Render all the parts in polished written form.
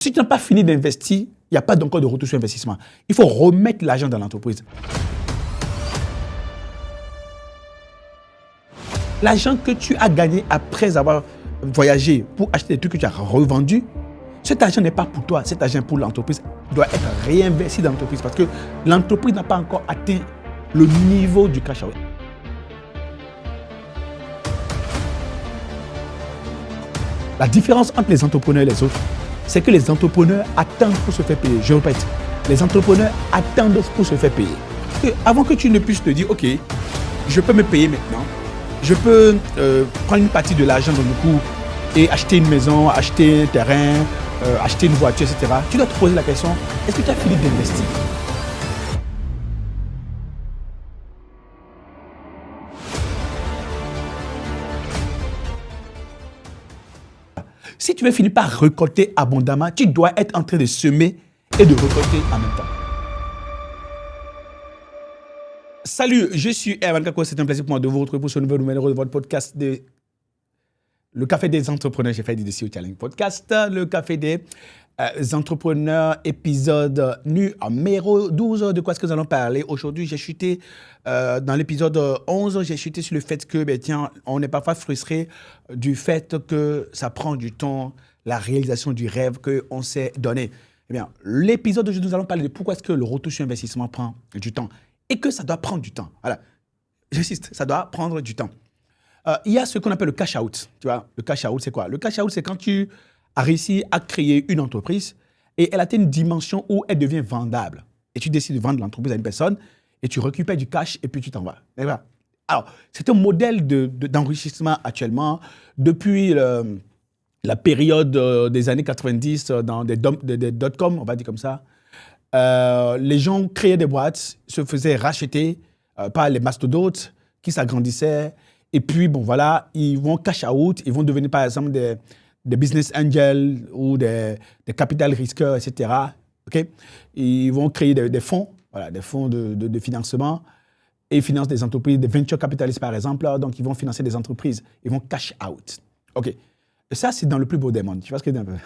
Si tu n'as pas fini d'investir, il n'y a pas encore de retour sur investissement. Il faut remettre l'argent dans l'entreprise. L'argent que tu as gagné après avoir voyagé pour acheter des trucs que tu as revendus, cet argent n'est pas pour toi, cet argent est pour l'entreprise. Il doit être réinvesti dans l'entreprise parce que l'entreprise n'a pas encore atteint le niveau du cash out. La différence entre les entrepreneurs et les autres, c'est que les entrepreneurs attendent pour se faire payer. Je répète, les entrepreneurs attendent pour se faire payer. Parce que avant que tu ne puisses te dire, OK, je peux me payer maintenant, je peux prendre une partie de l'argent dans le coup et acheter une maison, acheter un terrain, acheter une voiture, etc. Tu dois te poser la question, est-ce que tu as fini d'investir? Si tu veux finir par récolter abondamment, tu dois être en train de semer et de récolter en même temps. Salut, je suis Erwan Kako, c'est un plaisir pour moi de vous retrouver pour ce nouveau numéro de votre podcast de Le Café des Entrepreneurs. J'ai fait du CEO Challenge Podcast, Le Café des Entrepreneurs, épisode numéro 12. De quoi est-ce que nous allons parler aujourd'hui? J'ai chuté dans l'épisode 11, j'ai chuté sur le fait que, on est parfois frustré du fait que ça prend du temps, la réalisation du rêve qu'on s'est donné. Eh bien, l'épisode d'aujourd'hui, nous allons parler de pourquoi est-ce que le retour sur investissement prend du temps et que ça doit prendre du temps. Voilà, j'insiste, ça doit prendre du temps. Il y a ce qu'on appelle le cash out. Tu vois, le cash out, c'est quoi? Le cash out, c'est quand tu as réussi à créer une entreprise et elle atteint une dimension où elle devient vendable. Et tu décides de vendre l'entreprise à une personne et tu récupères du cash et puis tu t'en vas. Voilà. Alors, c'est un modèle d'enrichissement actuellement depuis la période des années 90 dans des dot-com, on va dire comme ça. Les gens créaient des boîtes, se faisaient racheter par les mastodontes qui s'agrandissaient. Et puis, bon, voilà, ils vont cash out, ils vont devenir, par exemple, des business angels ou des capital risqueurs, etc. Okay? Ils vont créer des fonds, voilà, des fonds de financement et ils financent des entreprises, des venture capitalistes, par exemple. Donc, ils vont financer des entreprises. Ils vont cash out. OK. Et ça, c'est dans le plus beau des mondes. Tu vois ce que je veux dire?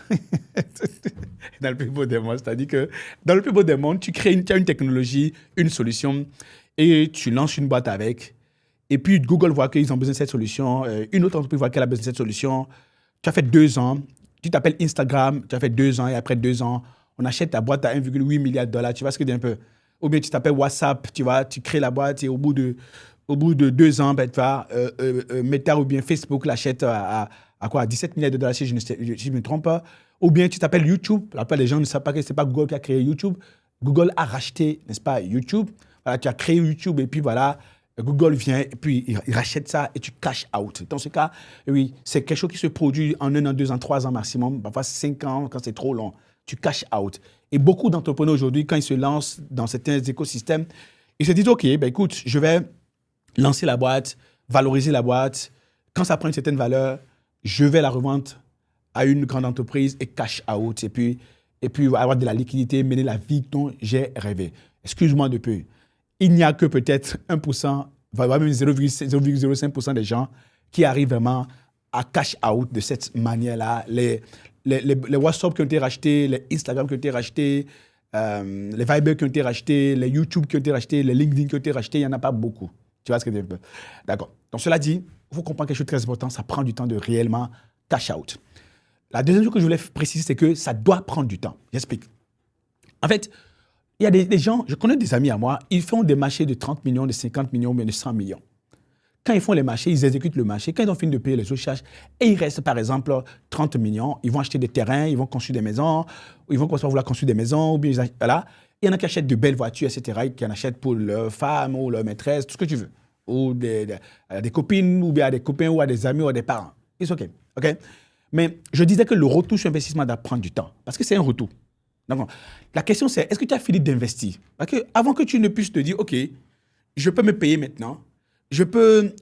Dans le plus beau des mondes. C'est-à-dire que dans le plus beau des mondes, tu as une technologie, une solution et tu lances une boîte avec. Et puis, Google voit qu'ils ont besoin de cette solution. Une autre entreprise voit qu'elle a besoin de cette solution. Tu as fait 2 ans. Tu t'appelles Instagram. Tu as fait 2 ans. Et après 2 ans, on achète ta boîte à 1,8 milliard de dollars. Tu vois ce que je veux dire un peu? Ou bien tu t'appelles WhatsApp. Tu vois, tu crées la boîte et au bout de 2 ans, tu vois, Meta ou bien Facebook l'achète à quoi? 17 milliards de dollars, si je ne me trompe pas. Ou bien tu t'appelles YouTube. La plupart des gens ne savent pas que ce n'est pas Google qui a créé YouTube. Google a racheté, n'est-ce pas, YouTube. Voilà, tu as créé YouTube et puis voilà, Google vient et puis il rachète ça et tu cash out. Dans ce cas, oui, c'est quelque chose qui se produit en 1 an, 2 ans, 3 ans maximum, parfois 5 ans quand c'est trop long. Tu cash out. Et beaucoup d'entrepreneurs aujourd'hui, quand ils se lancent dans certains écosystèmes, ils se disent, OK, écoute, je vais lancer la boîte, valoriser la boîte. Quand ça prend une certaine valeur, je vais la revendre à une grande entreprise et cash out. Et puis avoir de la liquidité, mener la vie dont j'ai rêvé. Excuse-moi de peu. Il n'y a que peut-être 1%, même 0,05% des gens qui arrivent vraiment à cash out de cette manière-là. Les WhatsApp qui ont été rachetés, les Instagram qui ont été rachetés, les Viber qui ont été rachetés, les YouTube qui ont été rachetés, les LinkedIn qui ont été rachetés, il n'y en a pas beaucoup. Tu vois ce que je veux dire? D'accord. Donc, cela dit, il faut comprendre quelque chose de très important, ça prend du temps de réellement cash out. La deuxième chose que je voulais préciser, c'est que ça doit prendre du temps. J'explique. En fait, il y a des gens, je connais des amis à moi, ils font des marchés de 30 millions, de 50 millions, mais de 100 millions. Quand ils font les marchés, ils exécutent le marché. Quand ils ont fini de payer les autres charges, et il reste par exemple 30 millions, ils vont acheter des terrains, ils vont construire des maisons, ils vont vouloir construire des maisons, ou bien voilà. Il y en a qui achètent de belles voitures, etc., qui en achètent pour leur femme ou leur maîtresse, tout ce que tu veux. Ou des copines, ou bien à des copains, ou à des amis, ou à des parents. C'est OK. OK? Mais je disais que le retour sur investissement doit prendre du temps, parce que c'est un retour. Donc, la question c'est, est-ce que tu as fini d'investir? Parce que avant que tu ne puisses te dire, OK, je peux me payer maintenant, je peux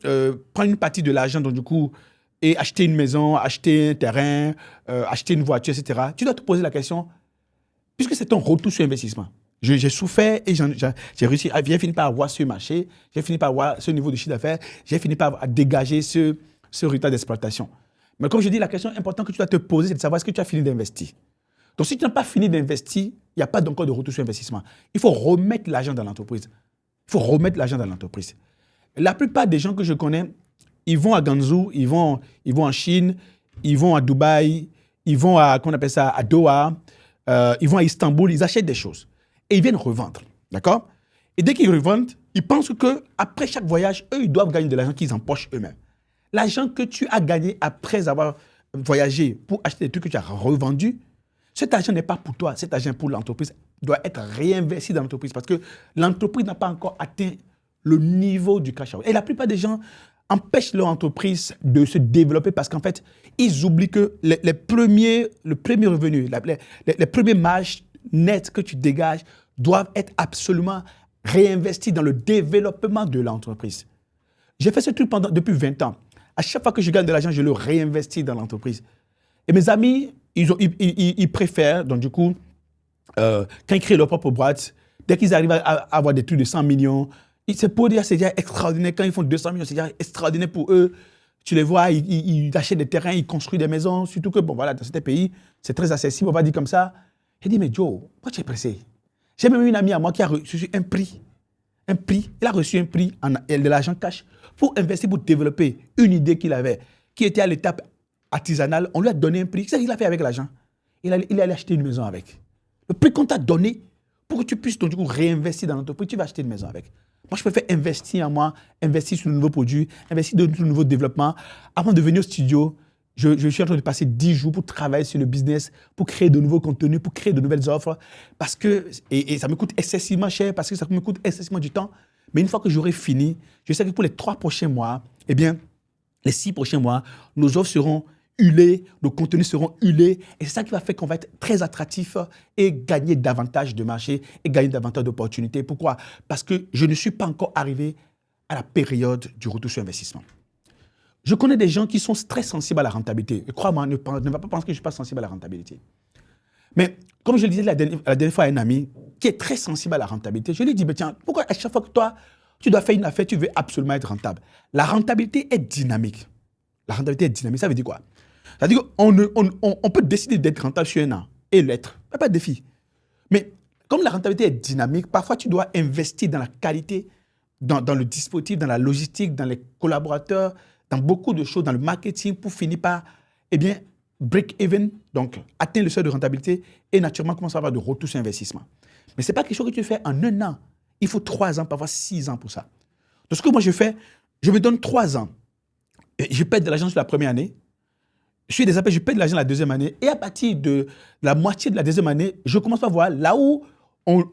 prendre une partie de l'argent, donc du coup, et acheter une maison, acheter un terrain, acheter une voiture, etc. Tu dois te poser la question, puisque c'est ton retour sur investissement. J'ai souffert et j'ai réussi, j'ai fini par avoir ce marché, j'ai fini par avoir ce niveau de chiffre d'affaires, j'ai fini par dégager ce résultat d'exploitation. Mais comme je dis, la question importante que tu dois te poser, c'est de savoir est-ce que tu as fini d'investir. Donc, si tu n'as pas fini d'investir, il n'y a pas encore de retour sur investissement. Il faut remettre l'argent dans l'entreprise. La plupart des gens que je connais, ils vont à Guangzhou, ils vont en Chine, ils vont à Dubaï, ils vont à Doha, ils vont à Istanbul, ils achètent des choses. Et ils viennent revendre, d'accord? Et dès qu'ils revendent, ils pensent qu'après chaque voyage, eux, ils doivent gagner de l'argent qu'ils empochent eux-mêmes. L'argent que tu as gagné après avoir voyagé pour acheter des trucs que tu as revendus, cet argent n'est pas pour toi, cet argent pour l'entreprise doit être réinvesti dans l'entreprise parce que l'entreprise n'a pas encore atteint le niveau du cash out. Et la plupart des gens empêchent leur entreprise de se développer parce qu'en fait, ils oublient que le premier revenu, les premiers marges nettes que tu dégages doivent être absolument réinvestis dans le développement de l'entreprise. J'ai fait ce truc depuis 20 ans. À chaque fois que je gagne de l'argent, je le réinvestis dans l'entreprise. Et mes amis, ils préfèrent, donc du coup, quand ils créent leur propre boîte, dès qu'ils arrivent à avoir des trucs de 100 millions, c'est pour dire c'est déjà extraordinaire. Quand ils font 200 millions, c'est déjà extraordinaire pour eux. Tu les vois, ils achètent des terrains, ils construisent des maisons. Surtout que, bon, voilà, dans certains pays, c'est très accessible, on va dire comme ça. J'ai dit, mais Joe, pourquoi tu es pressé? J'ai même une amie à moi qui a reçu un prix. Elle a reçu un prix, de l'argent cash, pour investir, pour développer une idée qu'il avait, qui était à l'étape artisanale. On lui a donné un prix. Qu'est-ce qu'il a fait avec l'argent? Il est allé acheter une maison avec. Le prix qu'on t'a donné, pour que tu puisses donc, du coup, réinvestir dans l'entreprise, tu vas acheter une maison avec. Moi, je préfère investir en moi, investir sur de nouveaux produits, investir dans de nouveaux développements. Avant de venir au studio, je suis en train de passer 10 jours pour travailler sur le business, pour créer de nouveaux contenus, pour créer de nouvelles offres. Parce que, et ça me coûte excessivement cher, parce que ça me coûte excessivement du temps. Mais une fois que j'aurai fini, je sais que pour les 3 prochains mois, eh bien, les 6 prochains mois, nos offres seront hulées, nos contenus seront hulés. Et c'est ça qui va faire qu'on va être très attractif et gagner davantage de marché et gagner davantage d'opportunités. Pourquoi? Parce que je ne suis pas encore arrivé à la période du retour sur investissement. Je connais des gens qui sont très sensibles à la rentabilité. Et crois-moi, ne va pas penser que je ne suis pas sensible à la rentabilité. Mais comme je le disais la dernière fois à un ami qui est très sensible à la rentabilité, je lui dis, mais tiens, pourquoi à chaque fois que toi, tu dois faire une affaire, tu veux absolument être rentable? La rentabilité est dynamique. La rentabilité est dynamique, ça veut dire quoi? Ça veut dire qu'on peut décider d'être rentable sur un an et l'être. Il n'y a pas de défi. Mais comme la rentabilité est dynamique, parfois tu dois investir dans la qualité, dans le dispositif, dans la logistique, dans les collaborateurs, dans beaucoup de choses, dans le marketing, pour finir par, eh bien, break-even, donc atteindre le seuil de rentabilité et naturellement commencer à avoir de retour sur investissement. Mais ce n'est pas quelque chose que tu fais en un an. Il faut 3 ans, parfois 6 ans pour ça. Donc, ce que moi je fais, je me donne 3 ans. Je paie de l'argent sur la première année. Je suis des appels, je paie de l'argent la deuxième année. Et à partir de la moitié de la deuxième année, je commence à voir là où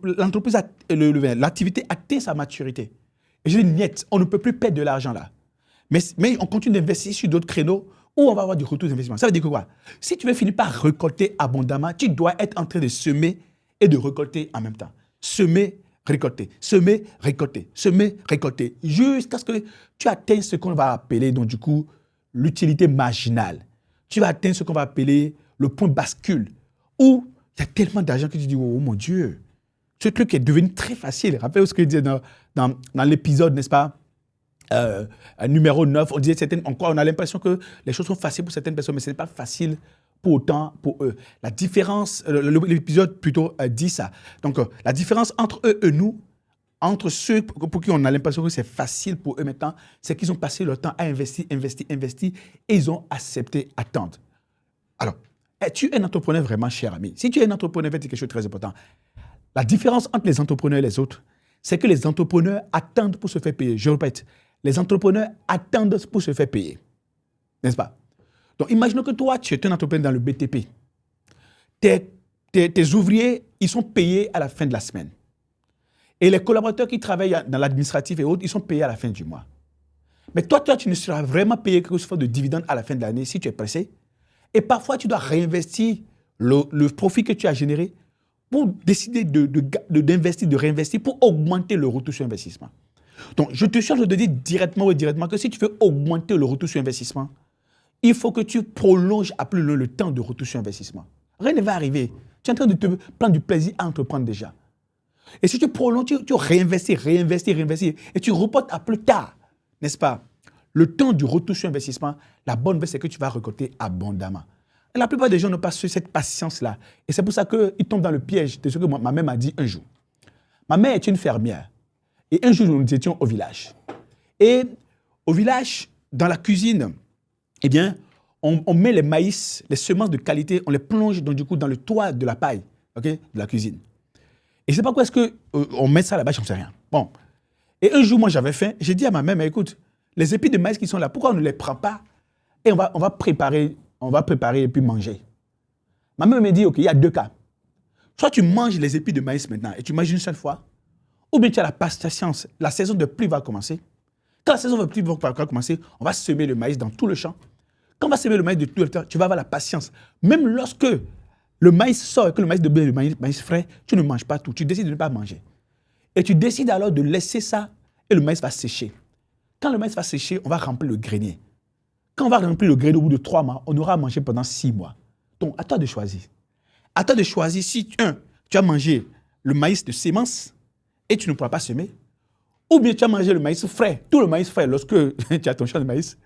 l'entreprise, l'activité atteint sa maturité. Et je dis, niet, on ne peut plus perdre de l'argent là. Mais on continue d'investir sur d'autres créneaux où on va avoir du retour d'investissement. Ça veut dire que quoi? Si tu veux finir par récolter abondamment, tu dois être en train de semer et de récolter en même temps. Semer, récolter, semer, récolter, semer, récolter, jusqu'à ce que tu atteignes ce qu'on va appeler, donc du coup, l'utilité marginale. Tu vas atteindre ce qu'on va appeler le point bascule, où il y a tellement d'argent que tu dis, oh mon Dieu, ce truc est devenu très facile. Rappelez-vous ce que je disais dans l'épisode, n'est-ce pas? Numéro 9, on disait on a l'impression que les choses sont faciles pour certaines personnes, mais ce n'est pas facile pour autant pour eux. La différence, l'épisode plutôt dit ça. Donc, la différence entre eux et nous, entre ceux pour qui on a l'impression que c'est facile pour eux maintenant, c'est qu'ils ont passé leur temps à investir, et ils ont accepté attendre. Alors, es-tu un entrepreneur vraiment, cher ami? Si tu es un entrepreneur, c'est quelque chose de très important. La différence entre les entrepreneurs et les autres, c'est que les entrepreneurs attendent pour se faire payer. Je répète, les entrepreneurs attendent pour se faire payer. N'est-ce pas? Donc, imaginons que toi, tu es un entrepreneur dans le BTP. Tes ouvriers, ils sont payés à la fin de la semaine. Et les collaborateurs qui travaillent dans l'administratif et autres, ils sont payés à la fin du mois. Mais toi, tu ne seras vraiment payé que ce soit de dividendes à la fin de l'année si tu es pressé. Et parfois, tu dois réinvestir le profit que tu as généré pour décider d'investir, de réinvestir, pour augmenter le retour sur investissement. Donc, je te charge de dire directement ou indirectement que si tu veux augmenter le retour sur investissement, il faut que tu prolonges à plus long le temps de retour sur investissement. Rien ne va arriver. Tu es en train de te prendre du plaisir à entreprendre déjà. Et si tu prolonges, tu réinvestis, et tu reportes à plus tard, n'est-ce pas? Le temps du retour sur investissement, la bonne nouvelle, c'est que tu vas récolter abondamment. Et la plupart des gens n'ont pas cette patience-là. Et c'est pour ça qu'ils tombent dans le piège de ce que ma mère m'a dit un jour. Ma mère est une fermière. Et un jour, nous étions au village. Et au village, dans la cuisine, eh bien, on met les maïs, les semences de qualité, on les plonge donc, du coup, dans le toit de la paille, okay, de la cuisine. Et je ne sais pas pourquoi est-ce qu'on met ça là-bas, je n'en sais rien. Bon. Et un jour, moi, j'avais faim. J'ai dit à ma mère, mais écoute, les épis de maïs qui sont là, pourquoi on ne les prend pas et on va préparer et puis manger. Ma mère me dit, OK, il y a deux cas. Soit tu manges les épis de maïs maintenant et tu manges une seule fois, ou bien tu as la patience, la saison de pluie va commencer. Quand la saison de pluie va commencer, on va semer le maïs dans tout le champ. Quand on va semer le maïs de tout le temps, tu vas avoir la patience. Même lorsque le maïs sort, que le maïs de blé, le maïs frais, tu ne manges pas tout, tu décides de ne pas manger. Et tu décides alors de laisser ça et le maïs va sécher. Quand le maïs va sécher, on va remplir le grenier. Quand on va remplir le grenier au bout de 3 mois, on aura à manger pendant 6 mois. Donc, à toi de choisir. À toi de choisir si, tu as mangé le maïs de sémence et tu ne pourras pas semer, ou bien tu as mangé le maïs frais, tout le maïs frais lorsque tu as ton champ de maïs,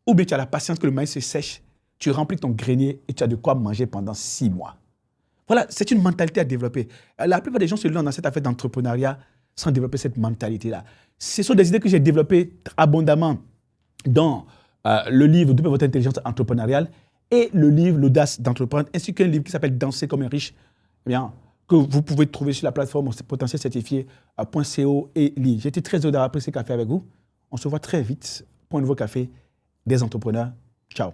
ou bien tu as la patience que le maïs se sèche, tu remplis ton grenier et tu as de quoi manger pendant 6 mois. Voilà, c'est une mentalité à développer. La plupart des gens se lancent dans cette affaire d'entrepreneuriat sans développer cette mentalité-là. Ce sont des idées que j'ai développées abondamment dans le livre Double votre intelligence entrepreneuriale et le livre L'audace d'entreprendre, ainsi qu'un livre qui s'appelle Danser comme un riche, eh bien, que vous pouvez trouver sur la plateforme potentiel certifié.co et lire. J'ai été très heureux d'avoir pris ce café avec vous. On se voit très vite pour un nouveau café des entrepreneurs. Ciao.